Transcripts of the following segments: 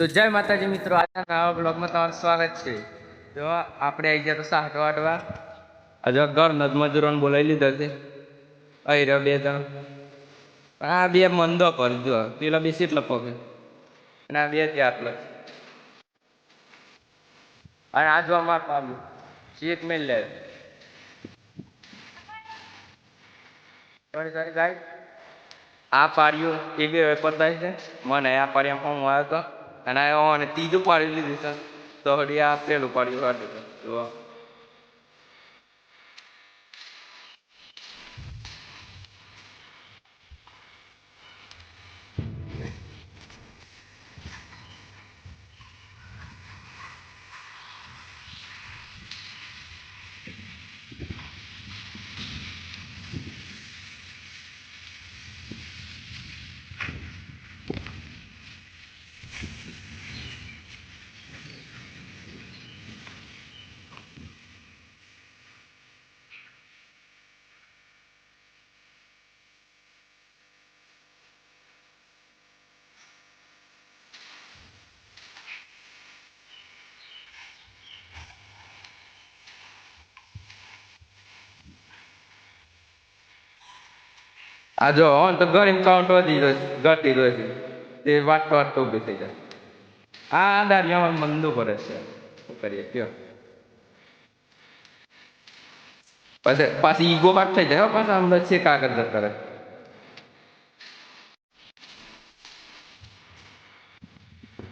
તો જય માતાજી મિત્રો, આજના નવા બ્લોગમાં તમારું સ્વાગત છે. તો આપણે આવી ગયા તો શાક વાટવા. હજુ ઘર નદ મજૂરોને બોલાવી લીધા છે. અહીં રહ્યો બે જણ. આ બે મંદો કરજો, પેલા બે સીટલા પગે અને આ બે ત્યાં આટલા. અને આ જો અમાર પાલું શેક મેલ લે ગાય આ પાડ્યું એ બી વેપાર થાય છે. મને આ પાડ્યા હું આવ્યો હતો અને ત્રીજું પાડી લીધું છે. તો હડી આ પેલું પાડ્યું કાઢ્યું. આ જો તો ગરીબ કાઉન્ટ વધી ઘટી રહ્યો છે. તે વાટતો વાટતો ઉભી થઈ જાય. આ દારિયામાં મંદુ કરે છે. શું કરીએ કયો? પાછી ઈગો પાક થઈ જાય. પાછા અંદર છે કાગળ કરે.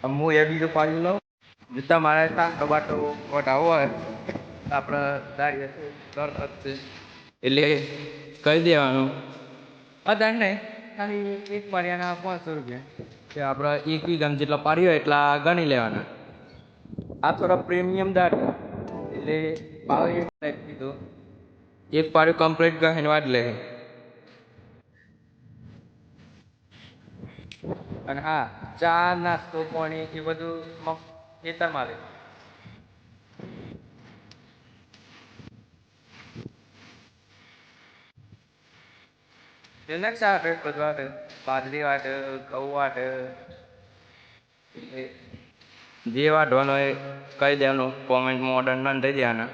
હું એ બીજું પાડ્યું લઉં. જૂતા મારે શાક બાટો વટાવો હોય આપણે દારિયા છે એટલે કહી દેવાનું. અત્યારે નહીં, ખાલી એક પાડ્યાના 500 રૂપિયા. કે આપણે 1 વીઘામાં જેટલા પાડી હોય એટલા ગણી લેવાના. આ થોડા પ્રીમિયમ દાર એટલે ભાવ એક કીધું એક પાડ્યું કમ્પ્લીટ ગણીને વાટ લે. અને હા, ચા નાસ્તો પાણી એ બધું ખેતરમાં લે. એને ચા બધું વાટે, બાજરી વાટે, ઘઉં વાટે. જે વાટવાનું હોય કહી દેવાનું, કોમેન્ટમાં ઓર્ડર નોંધાઈ દેવાના.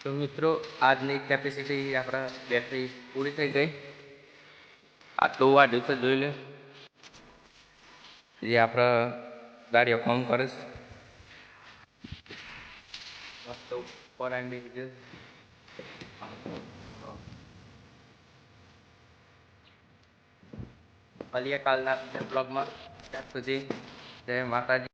તો મિત્રો, આજની કેપેસિટી આપણા બેટરી પૂરી થઈ ગઈ. આટલું વાટ્યું તો જોઈ લે. જે આપણે ગાડીઓ કામ કરે છે. મસ્ત ઉપર આવીને મળીએ કાલના બ્લોગમાં. ત્યાં સુધી જય માતાજી.